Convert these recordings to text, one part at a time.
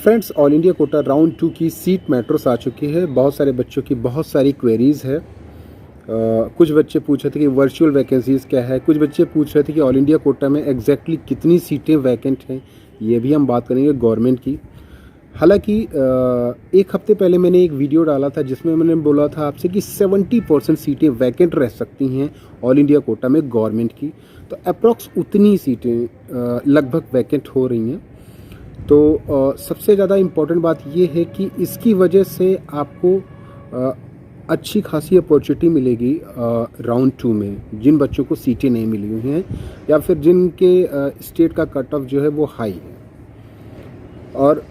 Friends, all India quota round 2 की seat metros आ चुकी है। बहुत सारे बच्चों की बहुत सारी क्वेरीज़ है। कुछ बच्चे पूछ रहे थे कि वर्चुअल वैकेंसीज़ क्या है, कुछ बच्चे पूछ रहे थे कि ऑल इंडिया कोटा में एग्जैक्टली कितनी सीटें वैकेंट हैं। ये भी हम बात करेंगे गवर्नमेंट की। हालांकि एक हफ्ते पहले मैंने एक वीडियो डाला था जिसमें मैंने बोला था आपसे कि 70% सीटें वैकेंट रह सकती हैं ऑल इंडिया कोटा में गवर्नमेंट की। तो अप्रॉक्स उतनी सीटें लगभग वैकेंट हो रही हैं। तो सबसे ज़्यादा इम्पॉर्टेंट बात ये है कि इसकी वजह से आपको अच्छी खासी अपॉर्चुनिटी मिलेगी राउंड 2 में, जिन बच्चों को सीटें नहीं मिली हुई हैं या फिर जिनके स्टेट का कट ऑफ जो है वो हाई है। और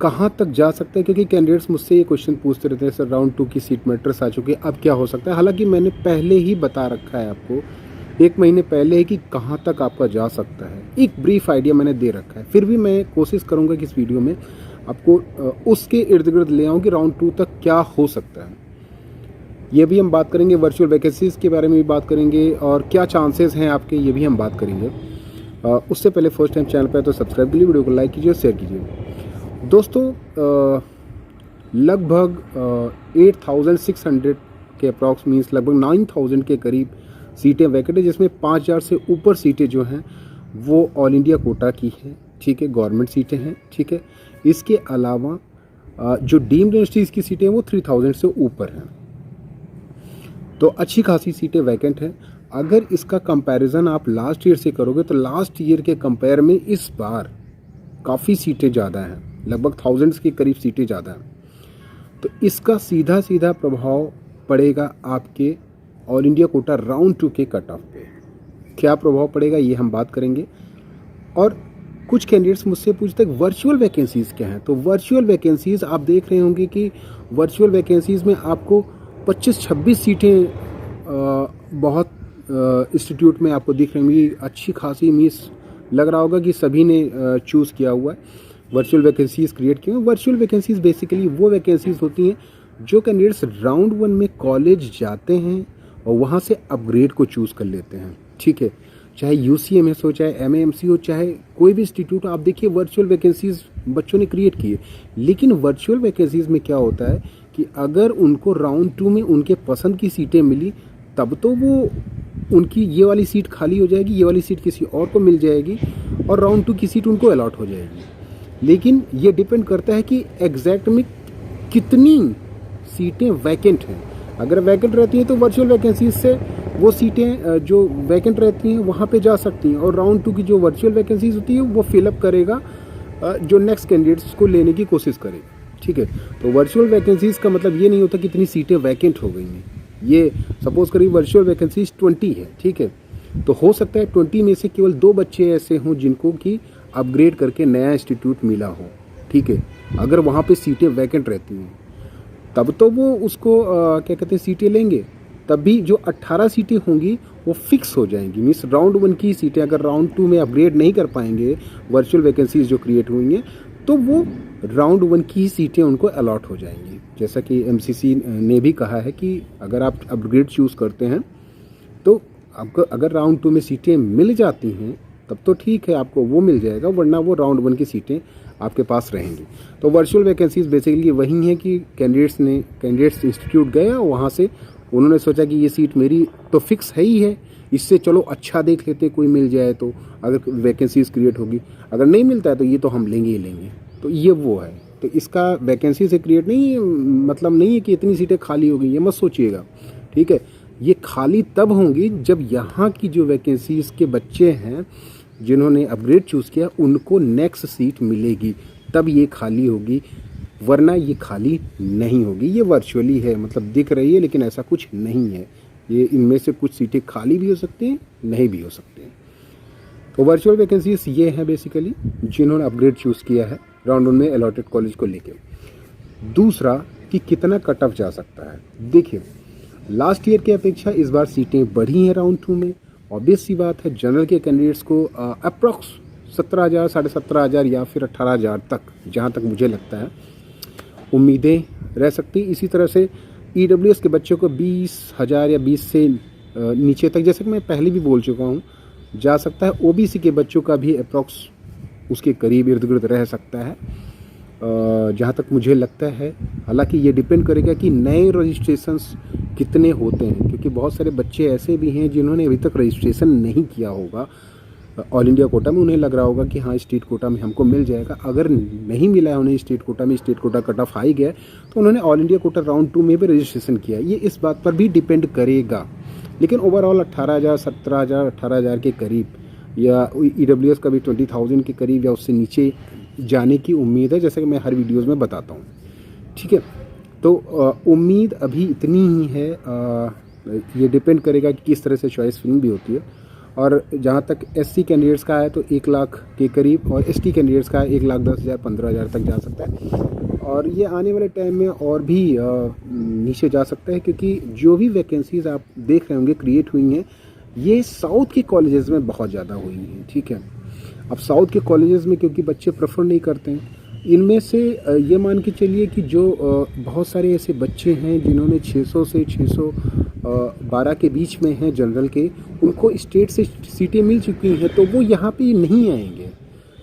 कहाँ तक जा सकते हैं, क्योंकि कैंडिडेट्स मुझसे ये क्वेश्चन पूछते रहते हैं, सर राउंड 2 की सीट मेट्रिक्स आ चुकी है, अब क्या हो सकता है। हालांकि मैंने पहले ही बता रखा है आपको 1 महीने पहले ही कि कहाँ तक आपका जा सकता है। एक ब्रीफ आइडिया मैंने दे रखा है, फिर भी मैं कोशिश करूँगा कि इस वीडियो में आपको उसके इर्द गिर्द ले आऊँ कि राउंड 2 तक क्या हो सकता है। ये भी हम बात करेंगे, वर्चुअल वैकेंसीज़ के बारे में भी बात करेंगे और क्या चांसेस हैं आपके, ये भी हम बात करेंगे। उससे पहले फर्स्ट टाइम चैनल पर है तो सब्सक्राइब कीजिए, वीडियो को लाइक कीजिए और शेयर कीजिए। दोस्तों, लगभग 8600 के अप्रॉक्स मीन्स लगभग 9000 के करीब सीटें वैकेंट है, जिसमें 5000 से ऊपर सीटें जो हैं वो ऑल इंडिया कोटा की हैं, ठीक है, गवर्नमेंट सीटें हैं, ठीक है। इसके अलावा जो डीम्ड यूनिवर्सिटीज़ की सीटें हैं वो 3000 से ऊपर हैं। तो अच्छी खासी सीटें वैकेंट हैं। अगर इसका कंपैरिजन आप लास्ट ईयर से करोगे तो लास्ट ईयर के कंपेयर में इस बार काफ़ी सीटें ज़्यादा हैं, लगभग थाउजेंड्स के करीब सीटें ज़्यादा हैं। तो इसका सीधा सीधा प्रभाव पड़ेगा आपके ऑल इंडिया कोटा राउंड 2 के कट ऑफ पे। क्या प्रभाव पड़ेगा ये हम बात करेंगे। और कुछ कैंडिडेट्स मुझसे पूछते हैं वर्चुअल वैकेंसीज़ क्या हैं। तो वर्चुअल वैकेंसीज़ आप देख रहे होंगे कि वर्चुअल वैकेंसीज़ में आपको 25-26 सीटें बहुत इंस्टीट्यूट में आपको दिख रही होंगी, अच्छी खासी मीन्स लग रहा होगा कि सभी ने चूज़ किया हुआ है, वर्चुअल वैकेंसीज़ क्रिएट किए हैं। वर्चुअल वैकेंसीज़ बेसिकली वो वैकेंसीज़ होती हैं जो कैंडिडेट्स राउंड 1 में कॉलेज जाते हैं और वहाँ से अपग्रेड को चूज़ कर लेते हैं, ठीक है। चाहे UCMS हो, चाहे MAMC हो, चाहे कोई भी इंस्टीट्यूट, आप देखिए वर्चुअल वैकेंसीज़ बच्चों ने क्रिएट की है। लेकिन वर्चुअल वैकेंसीज़ में क्या होता है कि अगर उनको राउंड 2 में उनके पसंद की सीटें मिली तब तो वो उनकी ये वाली सीट खाली हो जाएगी, ये वाली सीट किसी और को मिल जाएगी और राउंड 2 की सीट उनको अलॉट हो जाएगी। लेकिन ये डिपेंड करता है कि एग्जैक्ट में कितनी सीटें वैकेंट हैं। अगर वैकेंट रहती हैं तो वर्चुअल वैकेंसीज से वो सीटें जो वैकेंट रहती हैं वहाँ पे जा सकती हैं, और राउंड 2 की जो वर्चुअल वैकेंसीज होती है वो फिलअप करेगा जो नेक्स्ट कैंडिडेट्स को लेने की कोशिश करेगा, ठीक है। तो वर्चुअल वैकेंसीज का मतलब ये नहीं होता कि इतनी सीटें वैकेंट हो गई हैं। ये सपोज करिए वर्चुअल वैकेंसीज 20 है, ठीक है, तो हो सकता है 20 में से केवल 2 बच्चे ऐसे हों जिनको कि अपग्रेड करके नया इंस्टीट्यूट मिला हो, ठीक है। अगर वहाँ पे सीटें वैकेंट रहती हैं तब तो वो उसको क्या कहते हैं सीटें लेंगे, तब भी जो 18 सीटें होंगी वो फिक्स हो जाएंगी। मीन्स राउंड 1 की सीटें अगर राउंड 2 में अपग्रेड नहीं कर पाएंगे वर्चुअल वैकेंसीज जो क्रिएट हुई हैं तो वो राउंड 1 की सीटें उनको अलॉट हो जाएंगी। जैसा कि MCC ने भी कहा है कि अगर आप अपग्रेड चूज़ करते हैं तो आपको अगर राउंड 2 में सीटें मिल जाती हैं तब तो ठीक है, आपको वो मिल जाएगा, वरना वो राउंड 1 की सीटें आपके पास रहेंगी। तो वर्चुअल वैकेंसीज बेसिकली वही हैं कि कैंडिडेट्स इंस्टीट्यूट गए और वहाँ से उन्होंने सोचा कि ये सीट मेरी तो फिक्स है ही है, इससे चलो अच्छा देख लेते कोई मिल जाए तो अगर वैकेंसीज क्रिएट होगी, अगर नहीं मिलता है तो ये तो हम लेंगे ही लेंगे। तो ये वो है। तो इसका वैकेंसी से क्रिएट नहीं मतलब नहीं है कि इतनी सीटें खाली होगी, ये मत सोचिएगा, ठीक है। ये खाली तब होंगी जब यहाँ की जो वैकेंसीज के बच्चे हैं जिन्होंने अपग्रेड चूज़ किया उनको नेक्स्ट सीट मिलेगी, तब ये खाली होगी, वरना ये खाली नहीं होगी। ये वर्चुअली है, मतलब दिख रही है लेकिन ऐसा कुछ नहीं है। ये इनमें से कुछ सीटें खाली भी हो सकती हैं, नहीं भी हो सकती हैं। तो वर्चुअल वैकेंसीज ये हैं बेसिकली जिन्होंने अपग्रेड चूज़ किया है राउंड 1 में अलॉटेड कॉलेज को लेके। दूसरा कि कितना कट ऑफ जा सकता है। देखिए, लास्ट ईयर की अपेक्षा इस बार सीटें बढ़ी हैं राउंड 2 में। ऑब्वियस सी बात है, जनरल के कैंडिडेट्स को अप्रॉक्स 17,000, 17,500 या फिर 18,000 तक, जहाँ तक मुझे लगता है, उम्मीदें रह सकती। इसी तरह से EWS के बच्चों को 20,000 या 20 से नीचे तक, जैसे कि मैं पहले भी बोल चुका हूँ, जा सकता है। OBC के बच्चों का भी अप्रॉक्स उसके करीब इर्द गिर्द रह सकता है। जहाँ तक मुझे लगता है। हालांकि ये डिपेंड करेगा कि नए रजिस्ट्रेशंस कितने होते हैं, क्योंकि बहुत सारे बच्चे ऐसे भी हैं जिन्होंने अभी तक रजिस्ट्रेशन नहीं किया होगा ऑल इंडिया कोटा में। उन्हें लग रहा होगा कि हाँ स्टेट कोटा में हमको मिल जाएगा। अगर नहीं मिला है उन्हें स्टेट कोटा में, state quota cut off high गया, तो उन्होंने ऑल इंडिया कोटा राउंड 2 में भी रजिस्ट्रेशन किया। ये इस बात पर भी डिपेंड करेगा। लेकिन ओवरऑल 18,000, 17,000, 18,000 के करीब, या EWS का भी 20,000 के करीब या उससे नीचे जाने की उम्मीद है, जैसे कि मैं हर वीडियोज़ में बताता हूँ। ठीक है, तो उम्मीद अभी इतनी ही है। ये डिपेंड करेगा कि किस तरह से चॉइस फिलिंग भी होती है। और जहाँ तक SC कैंडिडेट्स का है तो 1 लाख के करीब, और ST कैंडिडेट्स का 1,10,000, 15,000 तक जा सकता है। और ये आने वाले टाइम में और भी नीचे जा सकता है, क्योंकि जो भी वैकेंसीज़ आप देख रहे होंगे क्रिएट हुई हैं, ये साउथ के कॉलेजेस में बहुत ज़्यादा हुई हैं। ठीक है, अब साउथ के कॉलेजेस में क्योंकि बच्चे प्रेफर नहीं करते हैं, इनमें से ये मान के चलिए कि जो बहुत सारे ऐसे बच्चे हैं जिन्होंने 600 से 612 के बीच में हैं जनरल के, उनको स्टेट से सीटें मिल चुकी हैं, तो वो यहाँ पे नहीं आएंगे।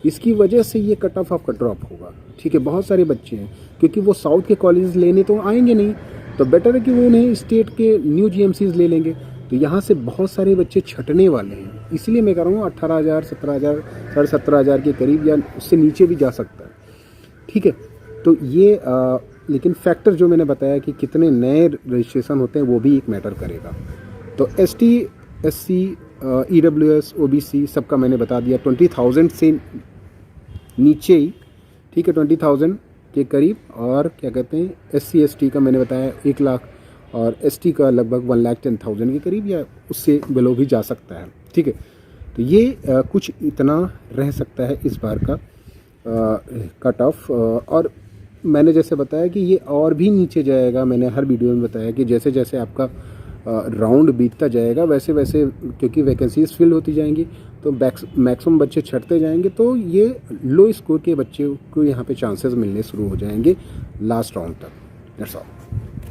इसकी वजह से ये कट ऑफ आपका ड्रॉप होगा। ठीक है, बहुत सारे बच्चे हैं क्योंकि वो साउथ के कॉलेजेस लेने तो आएंगे नहीं, तो बेटर है कि वो उन्हें स्टेट के न्यू GMCs ले लेंगे। तो यहाँ से बहुत सारे बच्चे छटने वाले हैं। इसलिए मैं कह रहा हूँ 18,000, 17,000, 17,500 के करीब या उससे नीचे भी जा सकता है। ठीक है, तो ये लेकिन फैक्टर जो मैंने बताया कि कितने नए रजिस्ट्रेशन होते हैं वो भी एक मैटर करेगा। तो ST, SC, EWS, OBC सबका मैंने बता दिया 20,000 से नीचे ही। ठीक है, 20,000 के करीब। और क्या कहते हैं SC ST का मैंने बताया 1 लाख, और ST का लगभग 1,10,000 के करीब या उससे बिलो भी जा सकता है। ठीक है, तो ये कुछ इतना रह सकता है इस बार का कट ऑफ। और मैंने जैसे बताया कि ये और भी नीचे जाएगा। मैंने हर वीडियो में बताया कि जैसे जैसे आपका राउंड बीतता जाएगा वैसे वैसे, क्योंकि वैकेंसीज फिल होती जाएंगी तो मैक्सिमम बच्चे छटते जाएंगे, तो ये लो स्कोर के बच्चे को यहाँ पे चांसेस मिलने शुरू हो जाएंगे लास्ट राउंड तक। That's all.